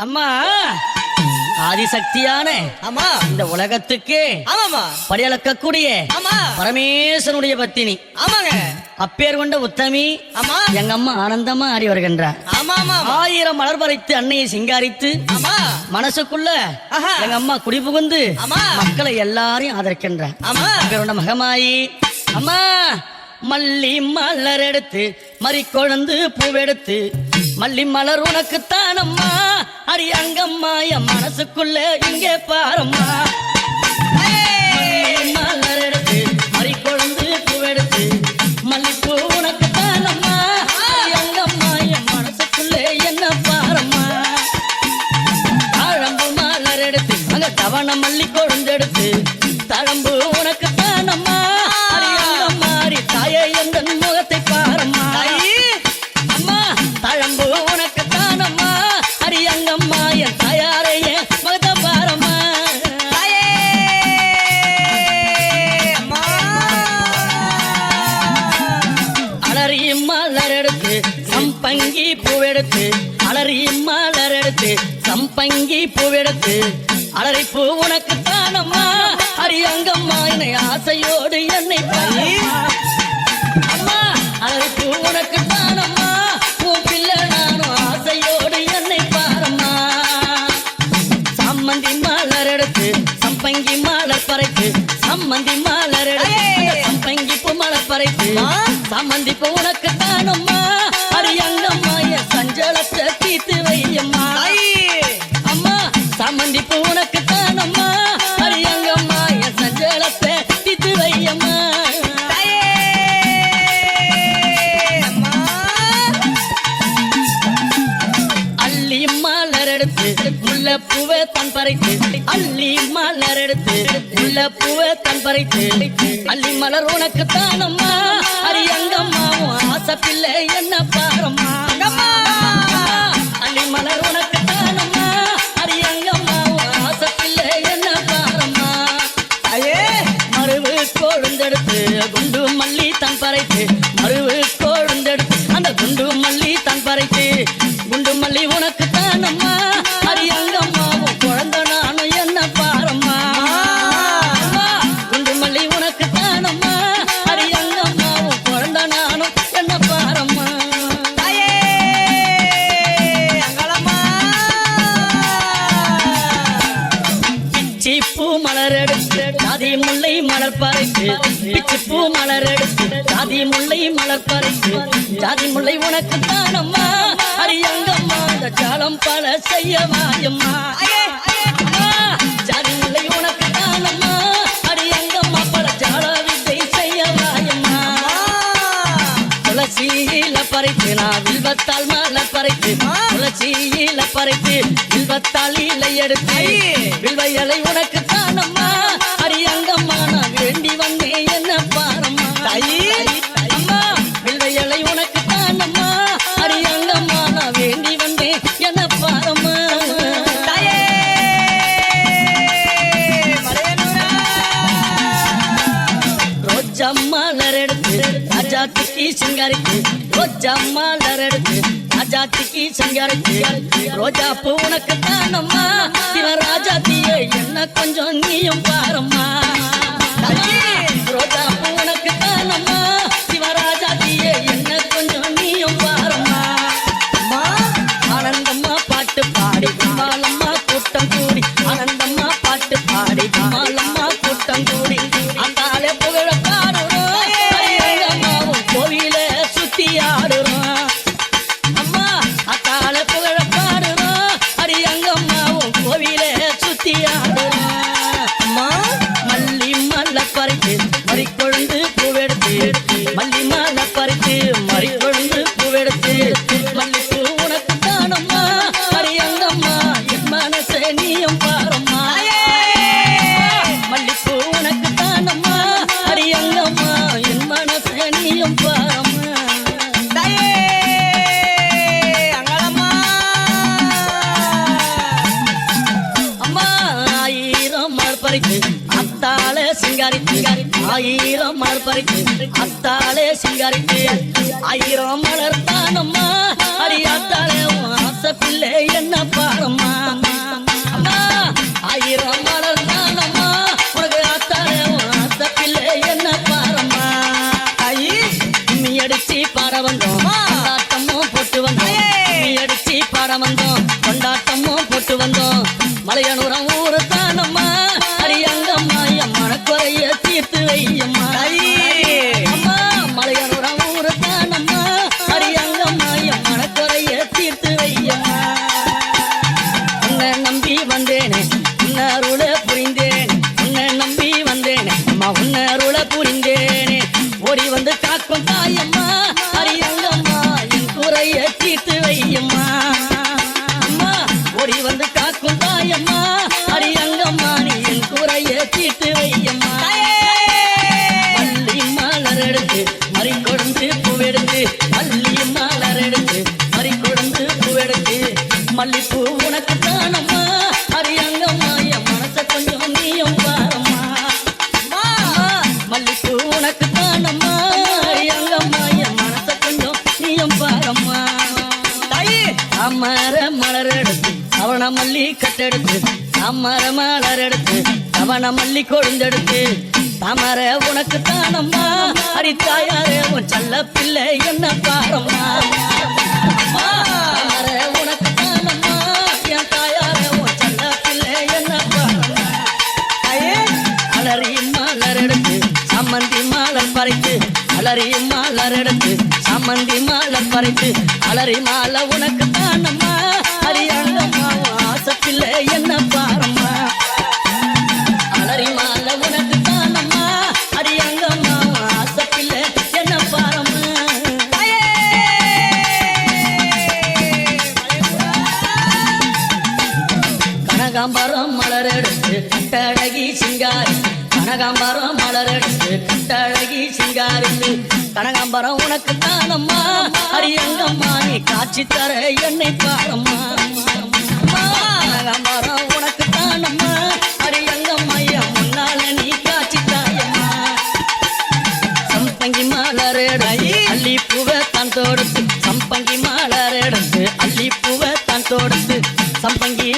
அம்மா ஆதிசக்தியான ஆமா இந்த உலகத்துக்கு ஆமாமா படியளக்கக்கூடிய ஆமா பரமேஸ்வரனுடைய பத்தினி ஆமாங்க அப்பேர் கொண்ட உத்தமி ஆமா எங்க அம்மா ஆனந்தமா ஆடி வருகின்றார். ஆமா ஆமா 1000 மலர் பறித்து அன்னையை சிங்காரித்து ஆமா மனசுக்குள்ள ஆஹா. எங்க அம்மா குடிபுகுந்து ஆமா. மக்களை எல்லாரையும் ஆதரிக்கின்றார். ஆமா அப்பேர் கொண்ட மகமாயி அம்மா மல்லி மலர் எடுத்து மறிக்கொழுந்து பூவெடுத்து மல்லி மலர் உனக்குத்தான் அம்மா அடி அங்கம்மா என் மனசுக்குள்ள இங்கே பாரம்மா. மல்லி மலர் எடுத்து மறிக்கொழுந்து பூவெடுத்து மல்லிப்பூ உனக்குத்தான் அம்மா அடி அங்கம்மா என் மனசுக்குள்ள என்ன பாரம்மா. தாழம்பு மலர் எடுத்து அங்க தவண மல்லி கொழுந்தெடுத்து தழம்பு உனக்குத்தான் அம்மா அடி அங்கம்மா அடி தாயே எந்த முகத்தை பாரம்மா. அம்மா தழம்பு உனக்குத்தான் அம்மா அடி அங்கம்மா என் தாயாரைய முகத்தை பாரம்மா. அலறி மலர் எடுத்து சம்பங்கி பூவெடுத்து அலறி மலர் எடுத்து சம்பங்கி பூவெடுத்து அலறி பூ உனக்குத்தான் அம்மா அடி அங்கம்மா என்னை ஆசையோடு என்னை பாரம்மா. அம்மா அலறி பூ உனக்குத்தான் அம்மா உன் பிள்ளை நானும் ஆசையோடு என்னை பாரம்மா. சம்மந்தி மலர் எடுத்து சம்பங்கி மலர் பறைத்து சம்மந்தி மலர் எடுத்து சம்பங்கி பூ மலர் பறைத்து சம்மந்தி பூ உனக்குத்தான் அம்மா அடி அங்கம்மா என் சஞ்சலத்தை தீர்த்து வையம்மா. அம்மா சம்மந்தி பூ உனக்குத்தான் அம்மா அடி அங்கம்மா என் சஞ்சலத்தை தீர்த்து வையம்மா. அள்ளி மலர் எடுத்து முல்லை பூவை தன் பறித்து அள்ளி மலர் எடுத்து முல்லை பூவை தன் பறித்து அள்ளி மலர் உனக்குத்தான் அம்மா அடி அங்கம்மா உன் ஆசை பிள்ளை என்ன பாரம்மா. அள்ளி மலர் உனக்குத்தான் அம்மா அடி அங்கம்மா உன் ஆசை பிள்ளை என்ன பாரம்மா. மருவு கொழுந்தெடுத்து குண்டு மல்லி தன் பறைத்து மருவு கொழுந்தெடுத்து அந்த குண்டு மல்லி தன் பறைத்து குண்டு மல்லி உனக்குத்தான் அம்மா அடி அங்கம்மா உன் குழந்தை நானும் என்ன பாரம்மா. குண்டு மல்லி உனக்குத்தான் அம்மா அடி அங்கம்மா உன் குழந்தை நானும் என்ன பாரம்மா. பிச்சி பூ மலர் எடுத்து ஜாதி முல்லை மலர் பறித்து பிச்சி பூ மலர் எடுத்து ஜாதி முல்லை மலர் பறித்து ஜாதி முல்லை உனக்குத்தான் அம்மா அடி அங்கம்மா அந்த ஜாலம் பல செய்ய வாயம்மா. ஜாதி முல்லை உனக்குத்தான் அம்மா அடி அங்கம்மா பல ஜால வித்தை செய்ய வாயம்மா. துளசியில பறித்து நான் வில்வத்தால் மலர் பறித்து துளசியில பறித்து வில்வத்தால் இலை எடுத்து வில்வ இலை உனக்குத்தான் அம்மா அடி அங்கம்மா நான் வேண்டி வந்தேன் என்ன பாரம்மா. அம்மா வில்வ இலை உனக்குத்தான் அம்மா அடி அங்கம்மா நான் வேண்டி வந்தேன் என்ன பாரம்மா. ரோஜா மலர் எடுத்து ராஜாத்திக்கு சிங்காரித்து ரோஜா மலர் எடுத்து ராஜாத்திக்கு சிங்காரித்து ரோஜா பூ உனக்குத்தான் அம்மா சிவராஜாத்தியே என்ன கொஞ்சம் நீயும் பாரம்மா. ரோஜா பூ உனக்குத்தான் அம்மா சிவராஜாத்தியே என்ன கொஞ்சம் நீயும் பாரம்மா. ஆனந்தம்மா பாட்டு பாடி கும்பாலம்மா கூட்டம் கூடி ஆனந்தம்மா பாட்டு பாடி கும்பாலம்மா கூட்டம் கூடி அந்தாலே புகழ பாடுறோம் அம்மாவும் கோவில சுத்தி ஆடுறோம். அம்மா அத்தால புகழ பாடுறோம் அடி அங்கம்மாவும் கோவில சுத்தி ஆடுறோம். அம்மா மல்லி மல்ல பறித்து மறிக்கொழுந்து பூவெடுத்து மல்லி மல்ல பறித்து மறிக்கொழுந்து பூவெடுத்து மல்லிப்பூ உனக்குத்தான் அம்மா அடி அங்கம்மா என் மனசே நீயும் பாரம்மா. மல்லிப்பூ உனக்குத்தான் அம்மா அடி அங்கம்மா என் மனசே நீயும் பாரம்மா. அம்மா 1000 மலர் பறித்து அத்தாலே சிங்காரித்து 1000 மலர் பறித்து அத்தாலே சிங்காரித்து 1000 மலர் தானம்மா அடி அத்தாலே ஆசை பிள்ளை என்ன பாரம்மா. கொண்டாட்டமும் போட்டு வந்தோம் மலையனூரம் ஊரு தானம்மா அரியங்கம்மா என் மனக்குறைய தீர்த்து வையம்மா அம்மா மலையனூரம் ஊரு தானம்மா அரியங்கம்மா என் மனக்குறைய தீர்த்து வையம்மா உன்னை நம்பி வந்தேனே உன்னருள புரிந்தேன் உன்னை நம்பி வந்தேனே அம்மா உன்னருள புரிந்தேனே ஓடி வந்து காக்கும் தாயம்மா அரியங்கம்மா என் குறைய தீர்த்து வையம்மா அம்மா ஓடி வந்து காக்கும் தாயம்மா அரியங்கம்மா நீ என் குறைய தீர்த்து வையம்மா மல்லி மலர் எடுத்து மறி கொடுத்து பூவெடுத்து மல்லி மலர் எடுத்து மறி கொடுத்து பூவெடுத்து மல்லிப்பூ உனக்கு தானம்மா அரியங்கம்மா என் மனச கொஞ்சம் நீயும் பாரம்மா மல்லிப்பூ உனக்கு தானம்மா அரியங்கம்மா என் மனச கொஞ்சம் நீயும் பாரம்மா அமர மலர் எடுத்து அவன மல்லி கட்டெடுத்து அமர மலர் எடுத்து அவன மல்லி கொழுந்தெடுத்து தாமர உனக்கு தானம்மா அரித்தாயாரே உன் செல்ல பிள்ளை என்ன பாரம்மா தாமர உனக்கு தானம்மா என் தாயாரே உன் செல்ல பிள்ளை என்ன பாரம்மா அலறி மலர் எடுத்து சம்மந்தி மாலர் பறித்து அலறி மலர் எடுத்து சம்மந்தி மாலர் பறித்து அலறி மாலை உனக்கு தானம்மா அரியங்கம்மா ஆசப்பில்லை என்ன பாரம்மா அலறி மாலை உனக்கு தானம்மா அரியங்கம்மா ஆசப்பில்லை என்ன பாரம்மா கனகாம்பரம் மலர் எடுத்து கட்டழகி சிங்காரி கனகாம்பரம் மலர் எடுத்து கட்டழகி சிங்காரித்து கனகாம்பரம் உனக்கு தானம்மா அரியங்கம்மா நீ காட்சி தர என்னை பாரம்மா கனகாம்பரம் உனக்கு தானம்மா அரியங்கம்மா என் முன்னால நீ காட்சி தாயம்மா சம்பங்கி மலர் எடுத்து அள்ளி பூவை தான் தொடுத்து சம்பங்கி மலர் எடுத்து அள்ளி பூவை தான் தொடுத்து சம்பங்கி